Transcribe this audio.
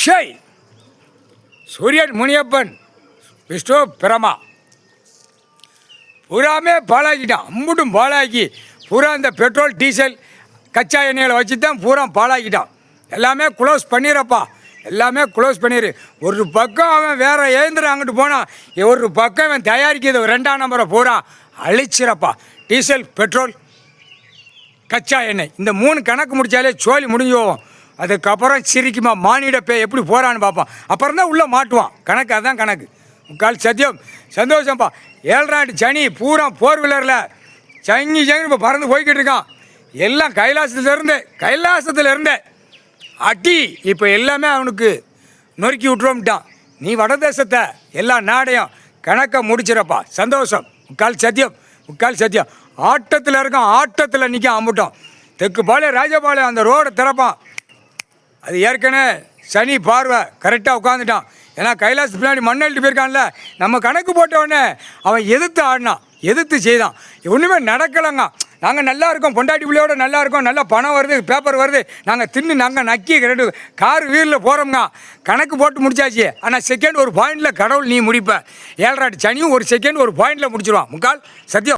Shy சூரியன் முனியப்பன் விஷ்ணு பிரமா பூராமே பாழாக்கிட்டான். அம்புட்டும் பாழாக்கி பூரா இந்த பெட்ரோல் டீசல் கச்சா எண்ணெயில் வச்சு தான் பூரா பாழாக்கிட்டான். எல்லாமே க்ளோஸ் பண்ணிடுறப்பா, எல்லாமே க்ளோஸ் பண்ணிடு. ஒரு பக்கம் அவன் வேறு ஏந்திரம் அங்கிட்டு போனான், ஒரு பக்கம் அவன் தயாரிக்கிறது 2ஆம் நம்பரை பூரா அழிச்சிடப்பா. டீசல் பெட்ரோல் கச்சா எண்ணெய் இந்த 3 கணக்கு முடித்தாலே சோழி முடிஞ்சு போவோம். அதுக்கப்புறம் சிரிக்குமா மானிட பே எப்படி போகிறான்னு பார்ப்பான். அப்புறம் தான் உள்ளே மாட்டுவான். கணக்கு அதுதான் கணக்கு. முக்கால் சத்தியம் சந்தோஷம்ப்பா. 7ஆண்டு சனி பூரா போர் விலரில் சங்கி இப்போ பறந்து போய்கிட்டு இருக்கான். எல்லாம் கைலாசத்துலேருந்து அடி இப்போ எல்லாமே அவனுக்கு நொறுக்கி விட்டுருவோம்ட்டான். நீ வடதேசத்தை எல்லா நாடையும் கணக்கை முடிச்சிடப்பா. சந்தோஷம். முக்கால் சத்தியம் ஆட்டத்தில் இருக்கான், ஆட்டத்தில் நிற்க அம்பிட்டோம். தெற்கு பாளையம் ராஜபாளையம் அந்த ரோடை திறப்பான். அது ஏற்கனவே சனி பார்வை கரெக்டாக உட்காந்துட்டான். ஏன்னா கைலாசத்து பின்னாடி மண்ணெழுட்டு போயிருக்கான்ல, நம்ம கணக்கு போட்டவுடனே அவன் எதிர்த்து ஆடினான், எதிர்த்து செய்தான். ஒன்றுமே நடக்கலைங்க. நாங்கள் நல்லா இருக்கோம், பொண்டாட்டி பிள்ளையோட நல்லா இருக்கோம், நல்லா பணம் வருது, பேப்பர் வருது, நாங்கள் நக்கி ரெண்டு கார் வீலில் போகிறோம்ங்க. கணக்கு போட்டு முடிச்சாச்சு. ஆனால் செகண்ட் ஒரு பாயிண்டில் கடவுள் நீ முடிப்ப. 7ஆண்டு சனியும் ஒரு செகண்ட் ஒரு பாயிண்டில் முடிச்சிடுவான். முக்கால் சத்தியம்.